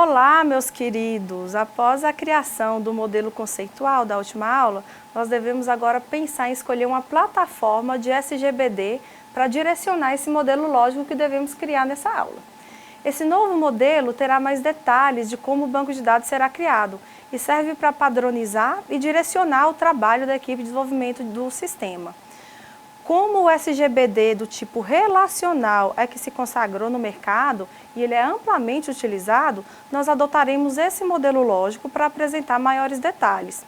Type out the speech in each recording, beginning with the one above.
Olá, meus queridos! Após a criação do modelo conceitual da última aula, nós devemos agora pensar em escolher uma plataforma de SGBD para direcionar esse modelo lógico que devemos criar nessa aula. Esse novo modelo terá mais detalhes de como o banco de dados será criado e serve para padronizar e direcionar o trabalho da equipe de desenvolvimento do sistema. Como o SGBD do tipo relacional é que se consagrou no mercado e ele é amplamente utilizado, nós adotaremos esse modelo lógico para apresentar maiores detalhes.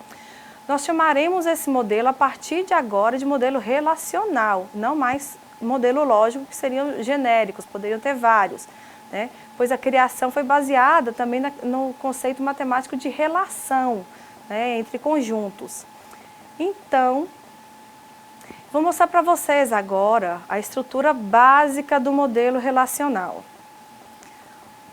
Nós chamaremos esse modelo a partir de agora de modelo relacional, não mais modelo lógico, que seriam genéricos, poderiam ter vários, né? Pois a criação foi baseada também no conceito matemático de relação, né, entre conjuntos. Então, vou mostrar para vocês agora a estrutura básica do modelo relacional.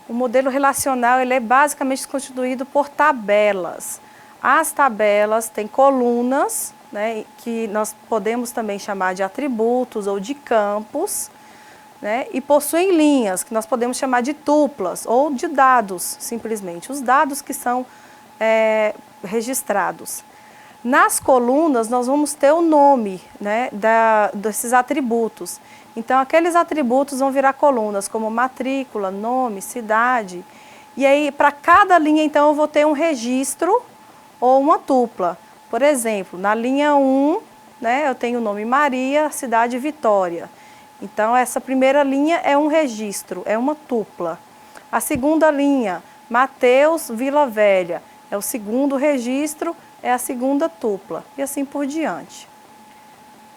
O modelo relacional ele é basicamente constituído por tabelas. As tabelas têm colunas, né, que nós podemos também chamar de atributos ou de campos, né, e possuem linhas, que nós podemos chamar de tuplas ou de dados, simplesmente, os dados que são registrados. Nas colunas, nós vamos ter o nome, né, desses atributos. Então, aqueles atributos vão virar colunas, como matrícula, nome, cidade. E aí, para cada linha, então, eu vou ter um registro ou uma tupla. Por exemplo, na linha 1, né, eu tenho o nome Maria, cidade Vitória. Então, essa primeira linha é um registro, é uma tupla. A segunda linha, Mateus, Vila Velha, é o segundo registro, é a segunda tupla, e assim por diante.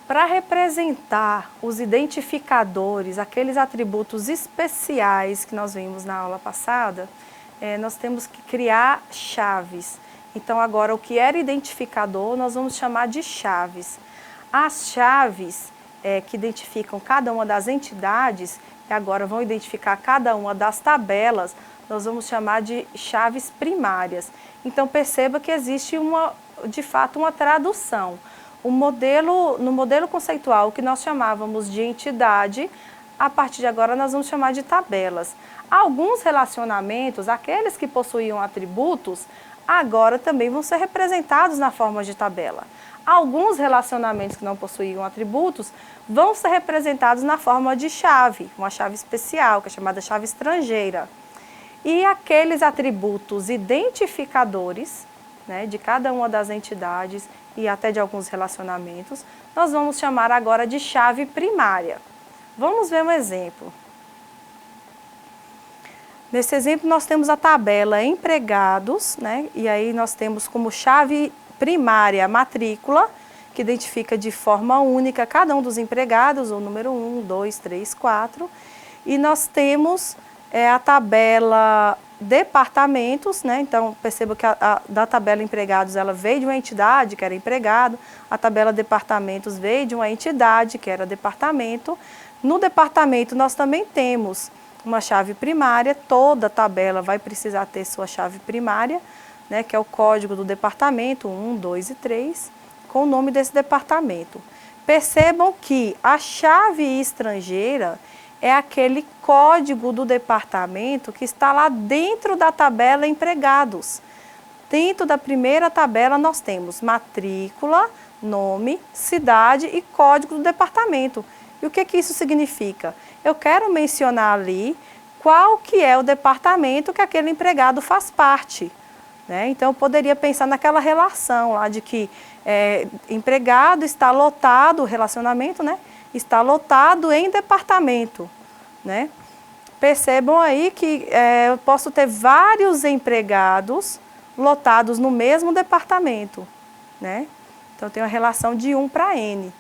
Para representar os identificadores, aqueles atributos especiais que nós vimos na aula passada, nós temos que criar chaves. Então, agora, o que era identificador, nós vamos chamar de chaves. As chaves que identificam cada uma das entidades, e agora vão identificar cada uma das tabelas, nós vamos chamar de chaves primárias. Então, perceba que existe, de fato, uma tradução. No modelo conceitual, o que nós chamávamos de entidade, a partir de agora nós vamos chamar de tabelas. Alguns relacionamentos, aqueles que possuíam atributos, agora também vão ser representados na forma de tabela. Alguns relacionamentos que não possuíam atributos vão ser representados na forma de chave, uma chave especial, que é chamada chave estrangeira. E aqueles atributos identificadores, né, de cada uma das entidades e até de alguns relacionamentos, nós vamos chamar agora de chave primária. Vamos ver um exemplo. Nesse exemplo, nós temos a tabela empregados, né, e aí nós temos como chave primária a matrícula, que identifica de forma única cada um dos empregados, o número 1, 2, 3, 4, e nós temos a tabela departamentos, né? Então, perceba que da tabela empregados ela veio de uma entidade, que era empregado, a tabela departamentos veio de uma entidade, que era departamento. No departamento, nós também temos uma chave primária, toda tabela vai precisar ter sua chave primária, né? Que é o código do departamento, 1, 2 e 3, com o nome desse departamento. Percebam que a chave estrangeira é aquele código do departamento que está lá dentro da tabela empregados. Dentro da primeira tabela nós temos matrícula, nome, cidade e código do departamento. E o que isso significa? Eu quero mencionar ali qual que é o departamento que aquele empregado faz parte, né? Então, eu poderia pensar naquela relação lá de que empregado está lotado, relacionamento, né? Está lotado em departamento, né? Percebam aí que eu posso ter vários empregados lotados no mesmo departamento, né? Então, eu tenho a relação de 1 para N.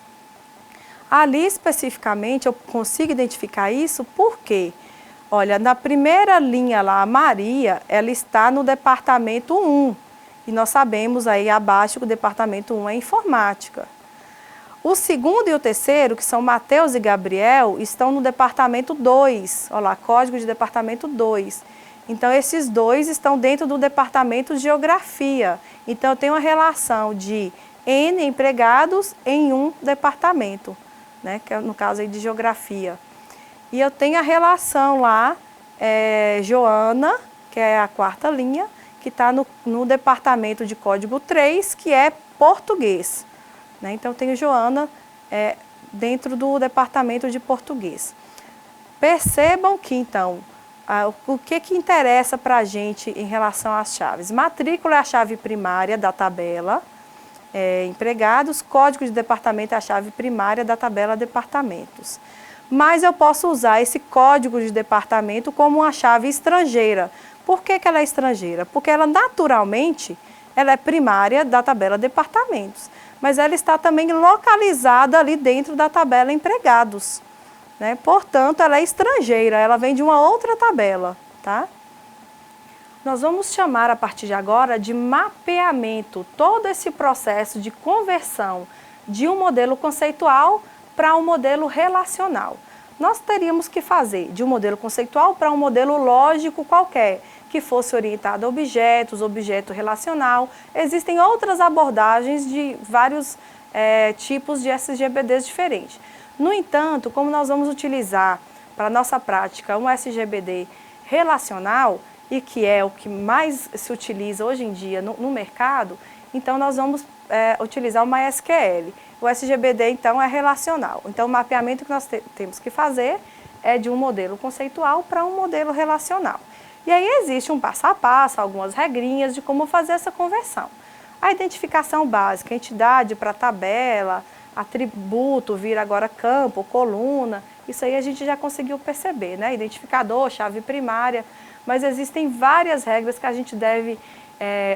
Ali, especificamente, eu consigo identificar isso porque, olha, na primeira linha lá, a Maria, ela está no departamento 1. E nós sabemos aí abaixo que o departamento 1 é informática. O segundo e o terceiro, que são Mateus e Gabriel, estão no departamento 2. Olha lá, código de departamento 2. Então, esses dois estão dentro do departamento de Geografia. Então, eu tenho uma relação de N empregados em um departamento, né? Que é no caso aí de Geografia. E eu tenho a relação lá, Joana que é a quarta linha, que está no departamento de código 3, que é português, né? Então, tenho Joana dentro do departamento de português. Percebam que, então, o que interessa para a gente em relação às chaves? Matrícula é a chave primária da tabela, empregados, código de departamento é a chave primária da tabela departamentos. Mas eu posso usar esse código de departamento como uma chave estrangeira. Por que ela é estrangeira? Porque ela naturalmente ela é primária da tabela departamentos, mas ela está também localizada ali dentro da tabela empregados, né? Portanto, ela é estrangeira, ela vem de uma outra tabela, tá? Nós vamos chamar a partir de agora de mapeamento, todo esse processo de conversão de um modelo conceitual para um modelo relacional. Nós teríamos que fazer de um modelo conceitual para um modelo lógico qualquer, que fosse orientado a objetos, objeto relacional. Existem outras abordagens de vários tipos de SGBDs diferentes. No entanto, como nós vamos utilizar para a nossa prática um SGBD relacional, e que é o que mais se utiliza hoje em dia no mercado, então nós vamos utilizar o MySQL. O SGBD, então, é relacional. Então, o mapeamento que nós temos que fazer é de um modelo conceitual para um modelo relacional. E aí existe um passo a passo, algumas regrinhas de como fazer essa conversão. A identificação básica, entidade para tabela, atributo, vira agora campo, coluna, isso aí a gente já conseguiu perceber, né? Identificador, chave primária, mas existem várias regras que a gente deve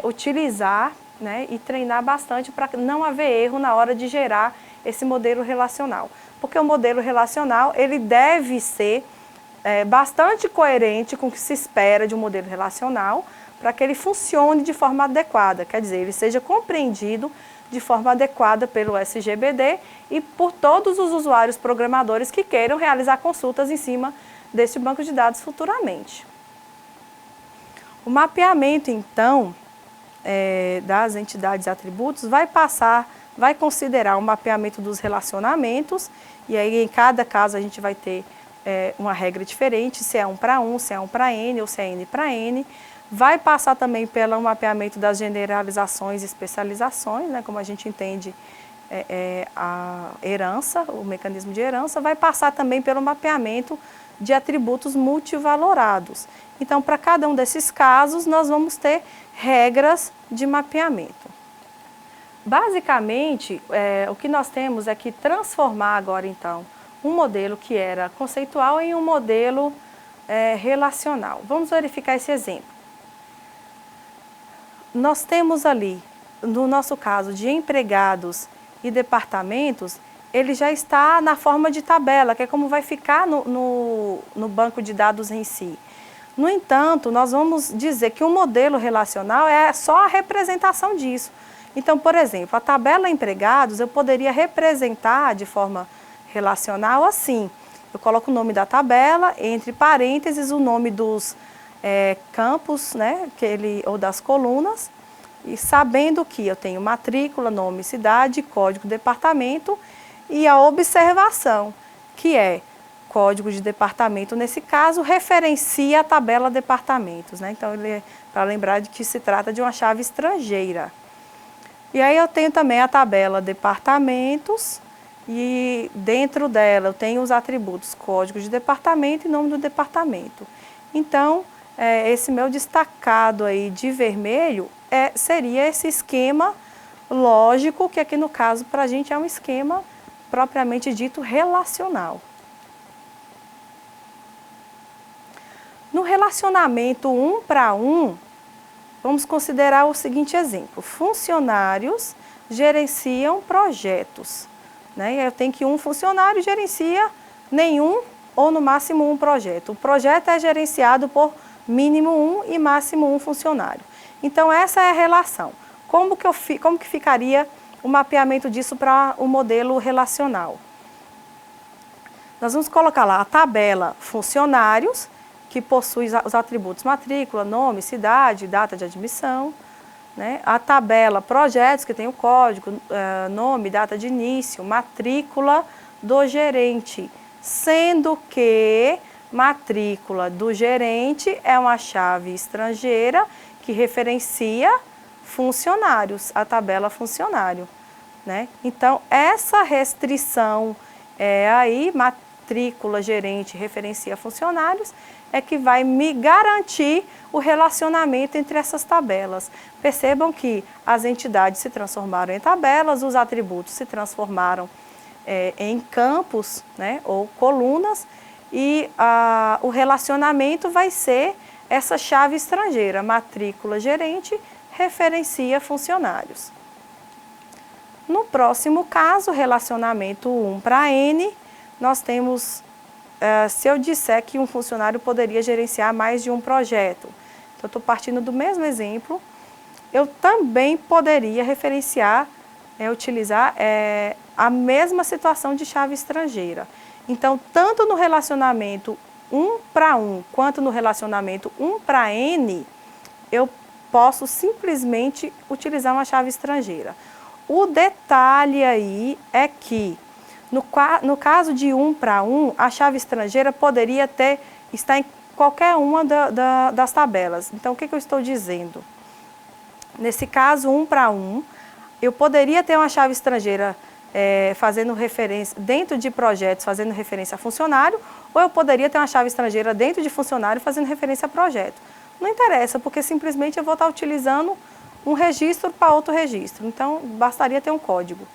utilizar, né, e treinar bastante para não haver erro na hora de gerar esse modelo relacional. Porque o modelo relacional, ele deve ser bastante coerente com o que se espera de um modelo relacional, para que ele funcione de forma adequada, quer dizer, ele seja compreendido de forma adequada pelo SGBD e por todos os usuários programadores que queiram realizar consultas em cima deste banco de dados futuramente. O mapeamento, então, das entidades e atributos vai considerar o mapeamento dos relacionamentos, e aí em cada caso a gente vai ter uma regra diferente, se é 1 para 1, se é 1 para N ou se é N para N. Vai passar também pelo mapeamento das generalizações e especializações, né, como a gente entende a herança, o mecanismo de herança. Vai passar também pelo mapeamento de atributos multivalorados. Então, para cada um desses casos, nós vamos ter regras de mapeamento. Basicamente, o que nós temos é que transformar agora, então, um modelo que era conceitual em um modelo relacional. Vamos verificar esse exemplo. Nós temos ali, no nosso caso, de empregados e departamentos, ele já está na forma de tabela, que é como vai ficar no banco de dados em si. No entanto, nós vamos dizer que um modelo relacional é só a representação disso. Então, por exemplo, a tabela empregados eu poderia representar de forma relacional assim. Eu coloco o nome da tabela, entre parênteses o nome dos campos, né, ou das colunas, e sabendo que eu tenho matrícula, nome, cidade, código, departamento e a observação, que é código de departamento, nesse caso, referencia a tabela departamentos, né? Então, para lembrar de que se trata de uma chave estrangeira. E aí eu tenho também a tabela departamentos e dentro dela eu tenho os atributos código de departamento e nome do departamento. Então, esse meu destacado aí de vermelho seria esse esquema lógico, que aqui no caso para a gente é um esquema propriamente dito relacional. No relacionamento 1 para 1, vamos considerar o seguinte exemplo. Funcionários gerenciam projetos, né? Eu tenho que um funcionário gerencia nenhum ou no máximo um projeto. O projeto é gerenciado por mínimo 1 e máximo 1 funcionário. Então, essa é a relação. Como que ficaria o mapeamento disso para o modelo relacional? Nós vamos colocar lá a tabela funcionários, que possui os atributos matrícula, nome, cidade, data de admissão, né? A tabela projetos, que tem o código, nome, data de início, matrícula do gerente, sendo que Matrícula do gerente é uma chave estrangeira que referencia funcionários, a tabela funcionário, né? Então, essa restrição aí, matrícula gerente referencia funcionários, é que vai me garantir o relacionamento entre essas tabelas. Percebam que as entidades se transformaram em tabelas, os atributos se transformaram em campos, né, ou colunas, e o relacionamento vai ser essa chave estrangeira, matrícula gerente, referencia funcionários. No próximo caso, relacionamento 1 para N, nós temos, se eu disser que um funcionário poderia gerenciar mais de um projeto, então eu estou partindo do mesmo exemplo, eu também poderia referenciar, utilizar a mesma situação de chave estrangeira. Então, tanto no relacionamento 1 para 1, quanto no relacionamento 1 para N, eu posso simplesmente utilizar uma chave estrangeira. O detalhe aí é que, no caso de 1 para 1, a chave estrangeira poderia estar em qualquer uma das tabelas. Então, o que eu estou dizendo? Nesse caso, 1 para 1, eu poderia ter uma chave estrangeira fazendo referência, dentro de projetos, fazendo referência a funcionário, ou eu poderia ter uma chave estrangeira dentro de funcionário fazendo referência a projeto. Não interessa, porque simplesmente eu vou estar utilizando um registro para outro registro. Então, bastaria ter um código,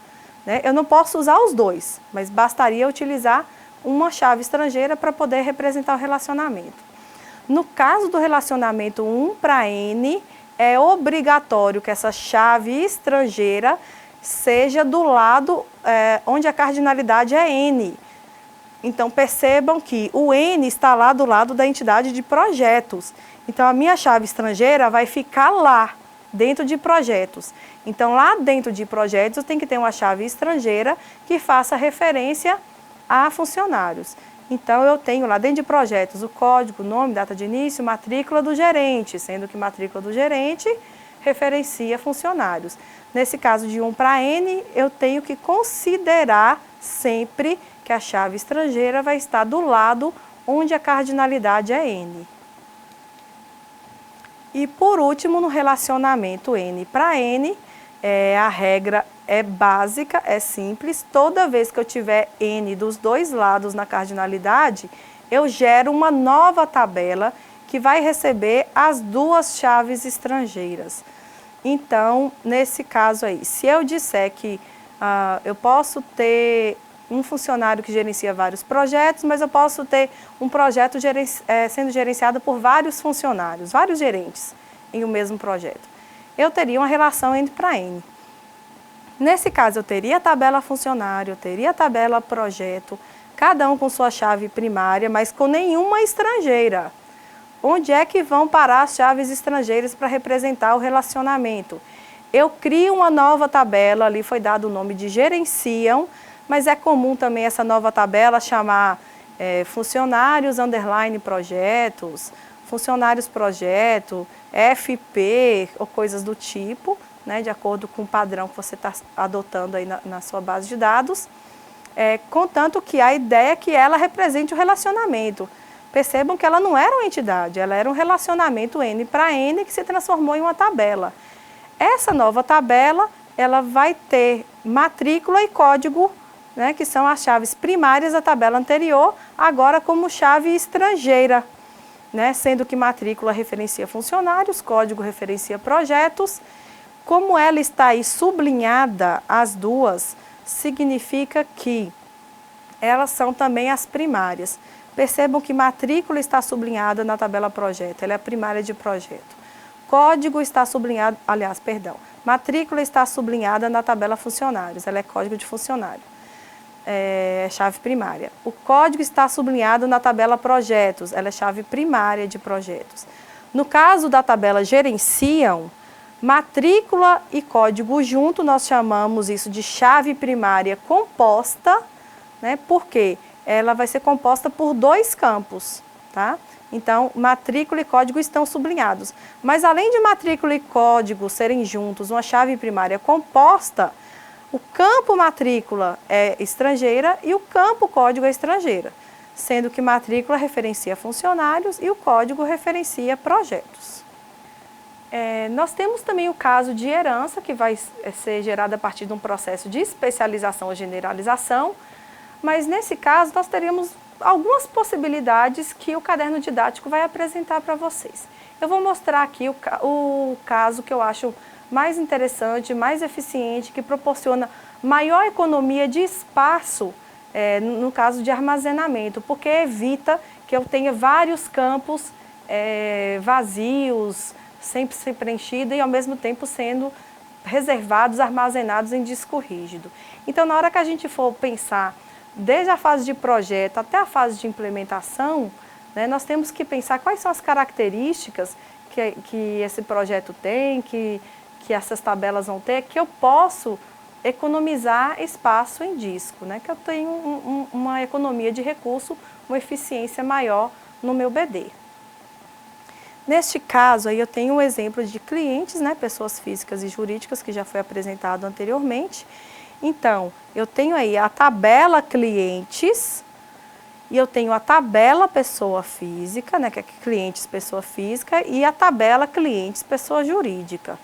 né? Eu não posso usar os dois, mas bastaria utilizar uma chave estrangeira para poder representar o relacionamento. No caso do relacionamento 1 para N, é obrigatório que essa chave estrangeira seja do lado onde a cardinalidade é N. Então, percebam que o N está lá do lado da entidade de projetos. Então, a minha chave estrangeira vai ficar lá, dentro de projetos. Então, lá dentro de projetos, tem que ter uma chave estrangeira que faça referência a funcionários. Então, eu tenho lá dentro de projetos o código, nome, data de início, matrícula do gerente, sendo que matrícula do gerente referencia funcionários. Nesse caso de 1 para N, eu tenho que considerar sempre que a chave estrangeira vai estar do lado onde a cardinalidade é N. E por último, no relacionamento N para N, a regra é básica, é simples. Toda vez que eu tiver N dos dois lados na cardinalidade, eu gero uma nova tabela que vai receber as duas chaves estrangeiras. Então, nesse caso aí, se eu disser que eu posso ter um funcionário que gerencia vários projetos, mas eu posso ter um projeto sendo gerenciado por vários funcionários, vários gerentes em um mesmo projeto. Eu teria uma relação N para N. Nesse caso, eu teria a tabela funcionário, eu teria a tabela projeto, cada um com sua chave primária, mas com nenhuma estrangeira. Onde é que vão parar as chaves estrangeiras para representar o relacionamento? Eu crio uma nova tabela, ali foi dado o nome de gerenciam, mas é comum também essa nova tabela chamar funcionários underline projetos, funcionários projeto, FP ou coisas do tipo, né, de acordo com o padrão que você está adotando aí na sua base de dados, contanto que a ideia é que ela represente o relacionamento. Percebam que ela não era uma entidade, ela era um relacionamento N para N que se transformou em uma tabela. Essa nova tabela, ela vai ter matrícula e código, né, que são as chaves primárias da tabela anterior, agora como chave estrangeira, né, sendo que matrícula referencia funcionários, código referencia projetos. Como ela está aí sublinhada, as duas, significa que elas são também as primárias. Percebam que matrícula está sublinhada na tabela projeto, ela é a primária de projeto. Código está sublinhado, matrícula está sublinhada na tabela funcionários, ela é código de funcionário, chave primária. O código está sublinhado na tabela projetos, ela é chave primária de projetos. No caso da tabela gerenciam, matrícula e código junto, nós chamamos isso de chave primária composta, né? Por quê? Ela vai ser composta por dois campos, tá? Então, matrícula e código estão sublinhados. Mas além de matrícula e código serem juntos, uma chave primária composta, o campo matrícula é estrangeira e o campo código é estrangeira. sendo que matrícula referencia funcionários e o código referencia projetos. Nós temos também o caso de herança, que vai ser gerado a partir de um processo de especialização ou generalização, mas nesse caso nós teríamos algumas possibilidades que o caderno didático vai apresentar para vocês. Eu vou mostrar aqui o caso que eu acho mais interessante, mais eficiente, que proporciona maior economia de espaço, no caso de armazenamento, porque evita que eu tenha vários campos vazios, sempre sem preenchido e ao mesmo tempo sendo reservados, armazenados em disco rígido. Então, na hora que a gente for pensar, desde a fase de projeto até a fase de implementação, né, nós temos que pensar quais são as características que esse projeto tem, que essas tabelas vão ter, que eu posso economizar espaço em disco, né, que eu tenho uma economia de recurso, uma eficiência maior no meu BD. Neste caso, aí eu tenho um exemplo de clientes, né, pessoas físicas e jurídicas, que já foi apresentado anteriormente. Então, eu tenho aí a tabela clientes e eu tenho a tabela pessoa física, né, que é clientes pessoa física, e a tabela clientes pessoa jurídica.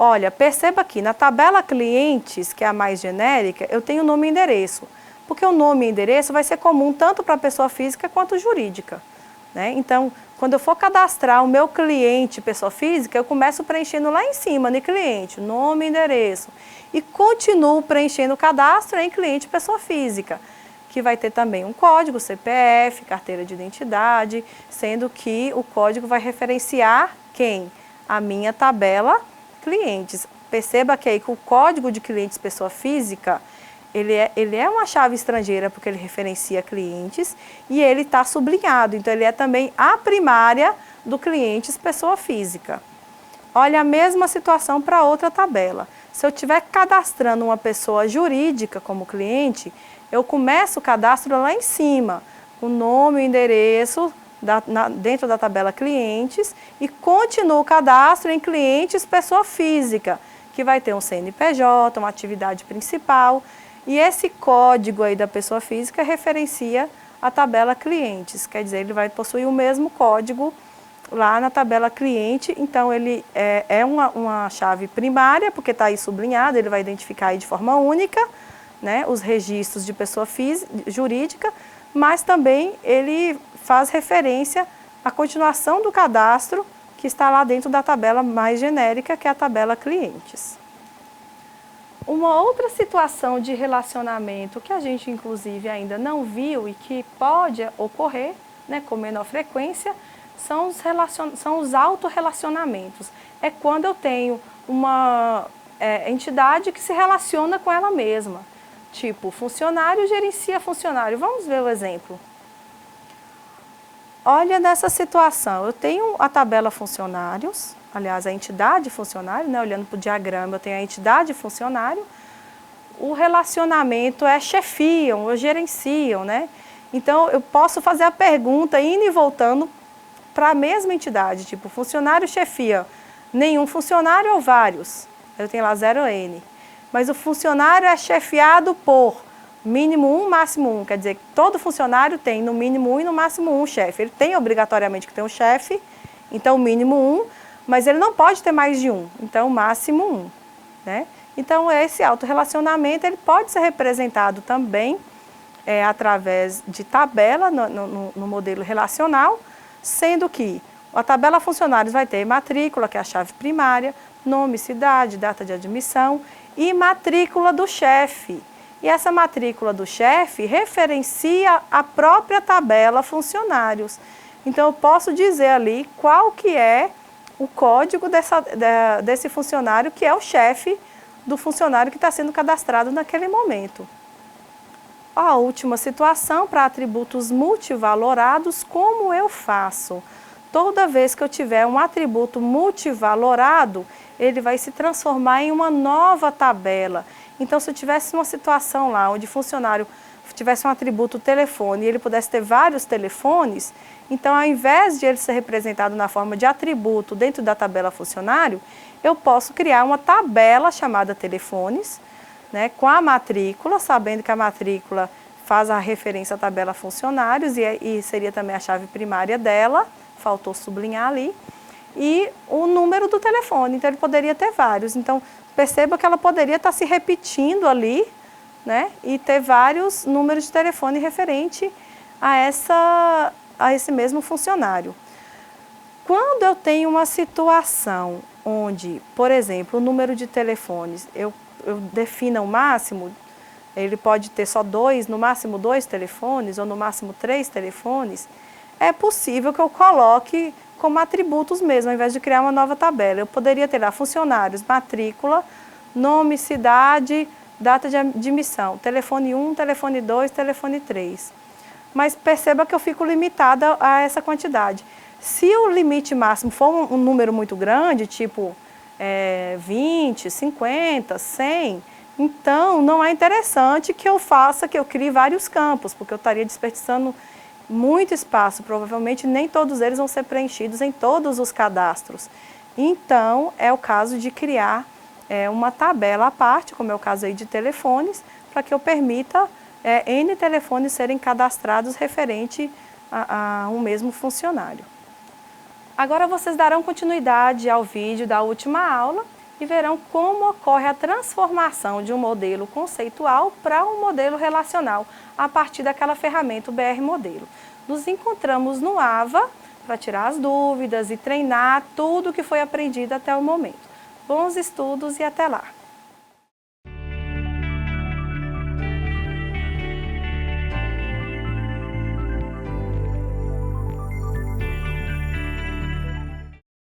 Olha, perceba aqui, na tabela clientes, que é a mais genérica, eu tenho nome e endereço, porque o nome e endereço vai ser comum tanto para a pessoa física quanto jurídica, né? Então, quando eu for cadastrar o meu cliente, pessoa física, eu começo preenchendo lá em cima, no cliente, nome e endereço. E continuo preenchendo o cadastro em cliente, pessoa física, que vai ter também um código, CPF, carteira de identidade, sendo que o código vai referenciar quem? A minha tabela clientes. Perceba que aí que o código de clientes, pessoa física, ele é uma chave estrangeira porque ele referencia clientes e ele está sublinhado, então ele é também a primária do clientes pessoa física. Olha a mesma situação para outra tabela. Se eu estiver cadastrando uma pessoa jurídica como cliente, eu começo o cadastro lá em cima, o nome e o endereço dentro da tabela clientes e continuo o cadastro em clientes pessoa física, que vai ter um CNPJ, uma atividade principal. E esse código aí da pessoa física referencia a tabela clientes, quer dizer, ele vai possuir o mesmo código lá na tabela cliente, então ele é uma chave primária, porque está aí sublinhado, ele vai identificar aí de forma única, né, os registros de pessoa jurídica, mas também ele faz referência à continuação do cadastro que está lá dentro da tabela mais genérica, que é a tabela clientes. Uma outra situação de relacionamento que a gente, inclusive, ainda não viu e que pode ocorrer, né, com menor frequência, são os autorrelacionamentos. É quando eu tenho uma entidade que se relaciona com ela mesma. Tipo, funcionário gerencia funcionário. Vamos ver o exemplo. Olha nessa situação, eu tenho a tabela funcionários, aliás, a entidade funcionário, né, olhando para o diagrama, eu tenho a entidade funcionário, o relacionamento é chefiam, ou gerenciam, né? Então, eu posso fazer a pergunta indo e voltando para a mesma entidade, tipo, funcionário chefia, nenhum funcionário ou vários, eu tenho lá 0N. Mas o funcionário é chefiado por mínimo 1, máximo 1, quer dizer, todo funcionário tem no mínimo 1 e no máximo 1 chefe. Ele tem obrigatoriamente que ter um chefe, então o mínimo 1, mas ele não pode ter mais de 1, então o máximo 1, né? Então esse autorrelacionamento ele pode ser representado também através de tabela no modelo relacional, sendo que a tabela funcionários vai ter matrícula, que é a chave primária, nome, cidade, data de admissão e matrícula do chefe. E essa matrícula do chefe referencia a própria tabela funcionários. Então, eu posso dizer ali qual que é o código desse funcionário, que é o chefe do funcionário que está sendo cadastrado naquele momento. A última situação, para atributos multivalorados, como eu faço? Toda vez que eu tiver um atributo multivalorado, ele vai se transformar em uma nova tabela. Então, se eu tivesse uma situação lá onde o funcionário tivesse um atributo telefone e ele pudesse ter vários telefones, então, ao invés de ele ser representado na forma de atributo dentro da tabela funcionário, eu posso criar uma tabela chamada telefones, né, com a matrícula, sabendo que a matrícula faz a referência à tabela funcionários e seria também a chave primária dela, faltou sublinhar ali, e o número do telefone, então ele poderia ter vários. Então, perceba que ela poderia estar se repetindo ali, né, e ter vários números de telefone referente a esse mesmo funcionário. Quando eu tenho uma situação onde, por exemplo, o número de telefones, eu defina o máximo, ele pode ter só no máximo dois telefones, ou no máximo 3 telefones, é possível que eu coloque como atributos mesmo, ao invés de criar uma nova tabela. Eu poderia ter lá funcionários, matrícula, nome, cidade, data de admissão, telefone 1, telefone 2, telefone 3. Mas perceba que eu fico limitada a essa quantidade. Se o limite máximo for um número muito grande, tipo 20, 50, 100, então não é interessante que eu crie vários campos, porque eu estaria desperdiçando muito espaço. Provavelmente nem todos eles vão ser preenchidos em todos os cadastros. Então, é o caso de criar uma tabela à parte, como é o caso aí de telefones, para que eu permita N telefones serem cadastrados referente a um mesmo funcionário. Agora vocês darão continuidade ao vídeo da última aula e verão como ocorre a transformação de um modelo conceitual para um modelo relacional a partir daquela ferramenta, o BR Modelo. Nos encontramos no AVA para tirar as dúvidas e treinar tudo o que foi aprendido até o momento. Bons estudos e até lá!